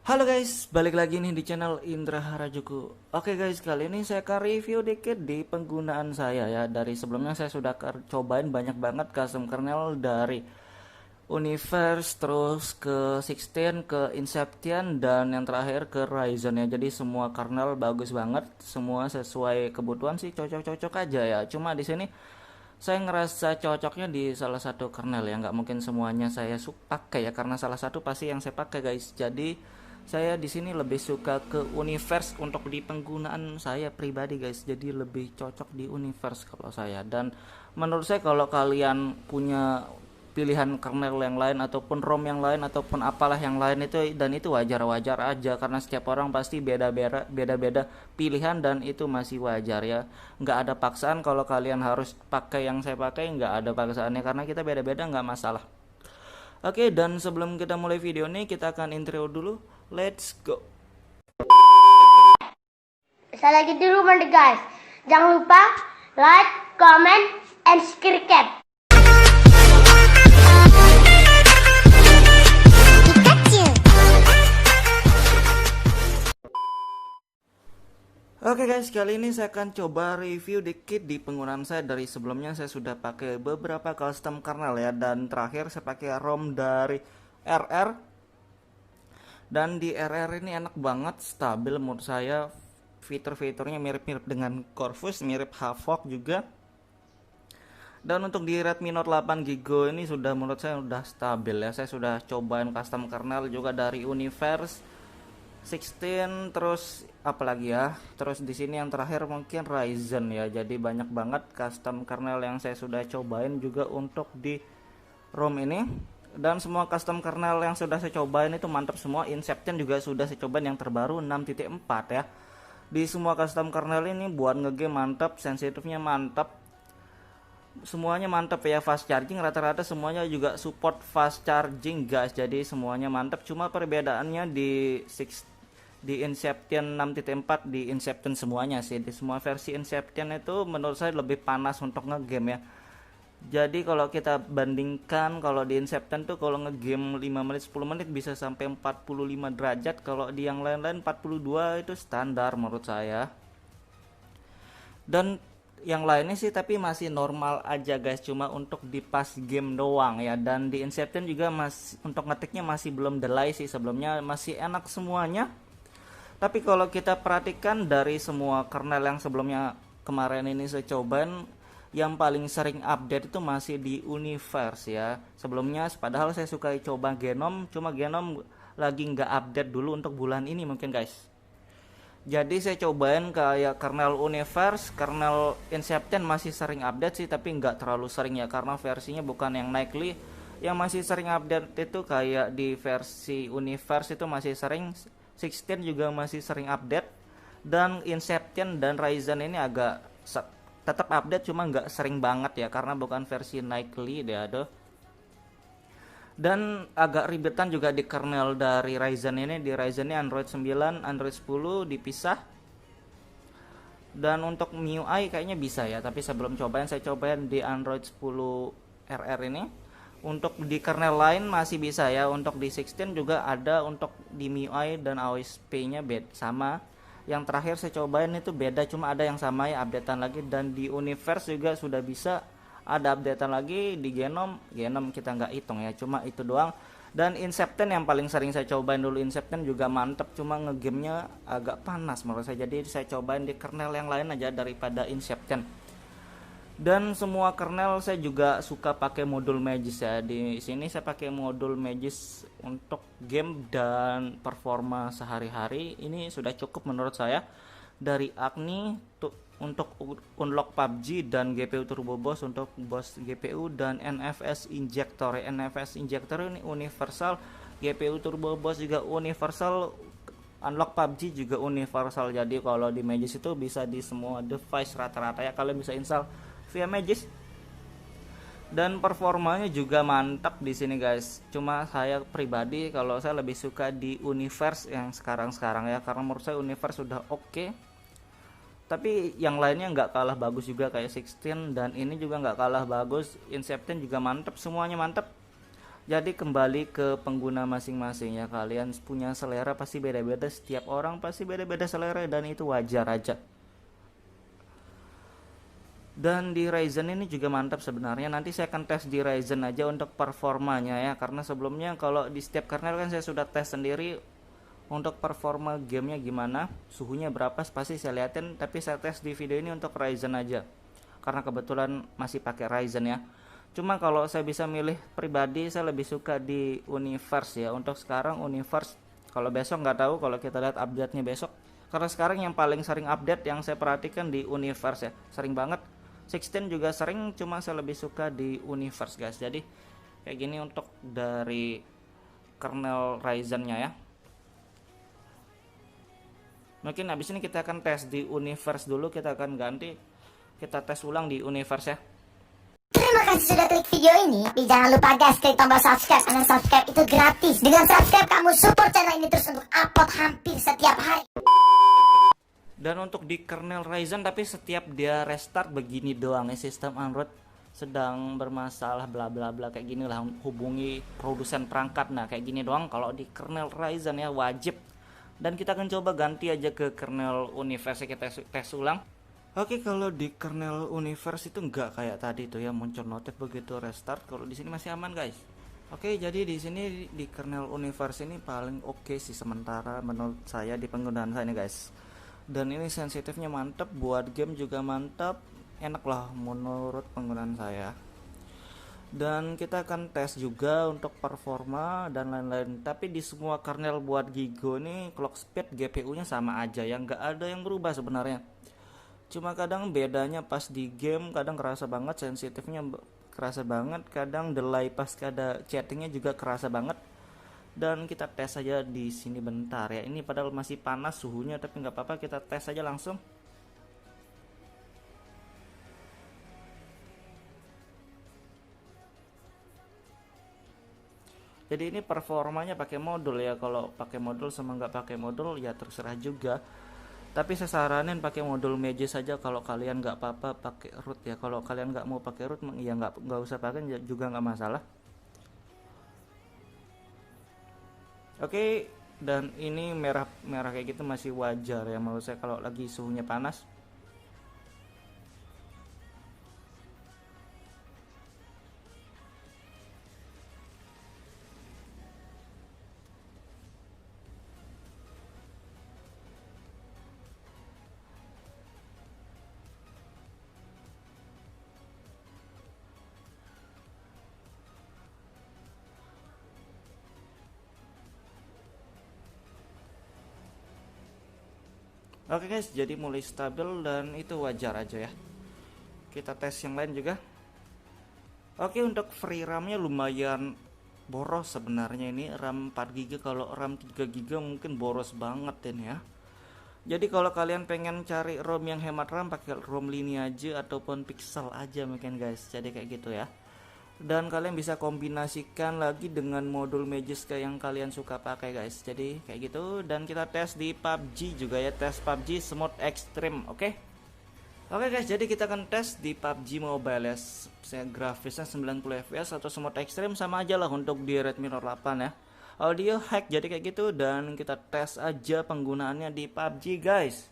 Halo guys, balik lagi nih di channel Indra Harajuku. Oke guys, kali ini saya akan review dikit di penggunaan saya ya. Dari sebelumnya saya sudah cobain banyak banget custom kernel dari Universe, terus ke 16, ke Inception, dan yang terakhir ke Ryzen ya. Jadi semua kernel bagus banget, semua sesuai kebutuhan sih, cocok-cocok aja ya. Cuma di sini saya ngerasa cocoknya di salah satu kernel ya, nggak mungkin semuanya saya pakai ya, karena salah satu pasti yang saya pakai guys. Jadi saya di sini lebih suka ke Universe untuk di penggunaan saya pribadi guys. Jadi lebih cocok di Universe kalau saya. Dan menurut saya kalau kalian punya pilihan kernel yang lain ataupun ROM yang lain ataupun apalah yang lain itu, dan itu wajar-wajar aja karena setiap orang pasti beda-beda pilihan, dan itu masih wajar ya. Nggak ada paksaan kalau kalian harus pakai yang saya pakai, nggak ada paksaannya karena kita beda-beda, nggak masalah. Oke, dan sebelum kita mulai video ini kita akan intro dulu. Let's go. Saya lagi di rumah nih guys. Jangan lupa like, comment, and subscribe. Oke guys, kali ini saya akan coba review dikit di penggunaan saya. Dari sebelumnya saya sudah pakai beberapa custom kernel ya, dan terakhir saya pakai ROM dari RR. Dan di RR ini enak banget, stabil menurut saya. Fitur-fiturnya mirip-mirip dengan Corvus, mirip Havok juga. Dan untuk di Redmi Note 8 Giga ini sudah, menurut saya sudah stabil ya. Saya sudah cobain custom kernel juga dari Universe, 16, terus apalagi ya. Terus di sini yang terakhir mungkin Ryzen ya. Jadi banyak banget custom kernel yang saya sudah cobain juga untuk di ROM ini. Dan semua custom kernel yang sudah saya cobain itu mantap semua. Inception juga sudah saya cobain yang terbaru 6.4 ya. Di semua custom kernel ini buat ngegame mantap, sensitifnya mantap, semuanya mantap ya. Fast charging rata-rata semuanya juga support fast charging guys. Jadi semuanya mantap. Cuma perbedaannya di Inception 6.4, di Inception semuanya sih, di semua versi Inception itu menurut saya lebih panas untuk ngegame ya. Jadi kalau kita bandingkan, kalau di Inception tuh kalau ngegame 5 menit 10 menit bisa sampai 45 derajat. Kalau di yang lain-lain 42 itu standar menurut saya. Dan yang lainnya sih tapi masih normal aja guys, cuma untuk di pas game doang ya. Dan di Inception juga masih untuk ngetiknya masih belum delay sih, sebelumnya masih enak semuanya. Tapi kalau kita perhatikan dari semua kernel yang sebelumnya kemarin ini saya cobain, yang paling sering update itu masih di Universe ya. Sebelumnya padahal saya suka coba Genome, cuma Genome lagi nggak update dulu untuk bulan ini mungkin guys. Jadi saya cobain kayak kernel Universe, kernel Inception masih sering update sih, tapi nggak terlalu sering ya karena versinya bukan yang nightly. Yang masih sering update itu kayak di versi Universe itu masih sering, 16 juga masih sering update, dan Inception dan Ryzen ini agak tetap update cuma nggak sering banget ya karena bukan versi nightly deh ada. Dan agak ribetan juga di kernel dari Ryzen ini. Di Ryzen ini Android 9, Android 10 dipisah. Dan untuk MIUI kayaknya bisa ya, tapi sebelum cobain saya cobain di Android 10 RR ini. Untuk di kernel lain masih bisa ya. Untuk di 16 juga ada untuk di MIUI dan AOSP nya beda sama. Yang terakhir saya cobain itu beda, cuma ada yang sama ya, updatean lagi. Dan di Universe juga sudah bisa ada updatean lagi. Di Genome kita nggak hitung ya, cuma itu doang. Dan Inception yang paling sering saya cobain dulu, Inception juga mantep, cuma ngegamenya agak panas menurut saya. Jadi saya cobain di kernel yang lain aja daripada Inception. Dan semua kernel saya juga suka pakai modul Magis ya. Di sini saya pakai modul Magis untuk game dan performa sehari-hari. Ini sudah cukup menurut saya. Dari Agni untuk unlock PUBG, dan GPU Turbo Boss untuk boss GPU, dan NFS Injector. NFS Injector ini universal, GPU Turbo Boss juga universal, unlock PUBG juga universal. Jadi kalau di Magis itu bisa di semua device rata-rata ya, kalian bisa install via Magis. Dan performanya juga mantap di sini guys. Cuma saya pribadi kalau saya lebih suka di Universe yang sekarang-sekarang ya, karena menurut saya Universe sudah oke. Tapi yang lainnya nggak kalah bagus juga kayak 16, dan ini juga nggak kalah bagus. Inception juga mantap, semuanya mantap. Jadi kembali ke pengguna masing-masing ya, kalian punya selera pasti beda-beda, setiap orang pasti beda-beda selera dan itu wajar aja. Dan di Ryzen ini juga mantap sebenarnya. Nanti saya akan tes di Ryzen aja untuk performanya ya, karena sebelumnya kalau di setiap kernel kan saya sudah tes sendiri untuk performa gamenya gimana, suhunya berapa pasti saya liatin, tapi saya tes di video ini untuk Ryzen aja karena kebetulan masih pakai Ryzen ya. Cuma kalau saya bisa milih pribadi, saya lebih suka di Universe ya untuk sekarang. Universe, kalau besok nggak tahu, kalau kita lihat update-nya besok, karena sekarang yang paling sering update yang saya perhatikan di Universe ya, sering banget. 16 juga sering, cuma saya lebih suka di Universe guys. Jadi kayak gini untuk dari kernel Ryzen-nya ya. Mungkin habis ini kita akan tes di Universe dulu, kita akan ganti, kita tes ulang di Universe ya. Terima kasih sudah klik video ini. Tapi jangan lupa guys, klik tombol subscribe. Karena subscribe itu gratis. Dengan subscribe kamu support channel ini terus untuk upload hampir setiap hari. Dan untuk di kernel Ryzen, tapi setiap dia restart begini doang ya, sistem Android sedang bermasalah bla bla bla kayak gini lah, hubungi produsen perangkat. Nah kayak gini doang kalau di kernel Ryzen ya, wajib. Dan kita akan coba ganti aja ke kernel Universe, kita tes ulang. Oke, kalau di kernel Universe itu enggak kayak tadi tuh ya, muncul notif begitu restart. Kalau di sini masih aman guys. Oke, jadi di sini di kernel Universe ini paling oke sih sementara menurut saya di penggunaan saya nih guys. Dan ini sensitifnya mantep, buat game juga mantap, enak lah menurut penggunaan saya. Dan kita akan tes juga untuk performa dan lain-lain. Tapi di semua kernel buat Gigo ini clock speed GPU-nya sama aja ya, nggak ada yang berubah sebenarnya. Cuma kadang bedanya pas di game, kadang kerasa banget sensitifnya, kerasa banget, kadang delay pas ada chattingnya juga kerasa banget. Dan kita tes aja di sini bentar ya. Ini padahal masih panas suhunya, tapi nggak apa-apa, kita tes aja langsung. Jadi ini performanya pakai modul ya. Kalau pakai modul sama nggak pakai modul ya terserah juga. Tapi saya saranin pakai modul Magic saja kalau kalian nggak apa-apa pakai root ya. Kalau kalian nggak mau pakai root ya nggak usah pakai juga nggak masalah. Oke, dan ini merah kayak gitu masih wajar ya menurut saya kalau lagi suhunya panas. Oke guys, jadi mulai stabil dan itu wajar aja ya. Kita tes yang lain juga. Oke, untuk free RAM-nya lumayan boros sebenarnya ini, RAM 4GB. Kalau RAM 3GB mungkin boros banget ini ya. Jadi kalau kalian pengen cari ROM yang hemat RAM, pakai ROM Lineage ataupun Pixel aja mungkin guys. Jadi kayak gitu ya. Dan kalian bisa kombinasikan lagi dengan modul Magisk yang kalian suka pakai guys. Jadi kayak gitu. Dan kita tes di PUBG juga ya, tes PUBG Smooth Extreme. Oke guys, jadi kita akan tes di PUBG Mobile ya. Saya grafisnya 90 fps atau Smooth Extreme sama aja lah untuk di Redmi Note 8 ya. Audio hack jadi kayak gitu, dan kita tes aja penggunaannya di PUBG guys.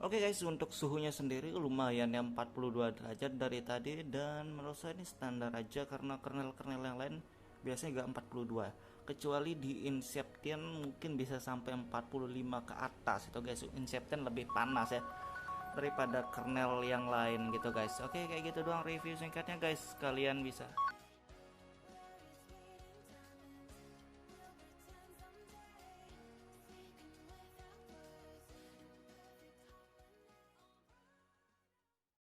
Oke guys, untuk suhunya sendiri lumayan ya, 42 derajat dari tadi, dan menurut saya ini standar aja karena kernel-kernel yang lain biasanya gak 42, kecuali di Inception mungkin bisa sampai 45 ke atas itu guys. Inception lebih panas ya daripada kernel yang lain gitu guys. Oke, kayak gitu doang review singkatnya guys, kalian bisa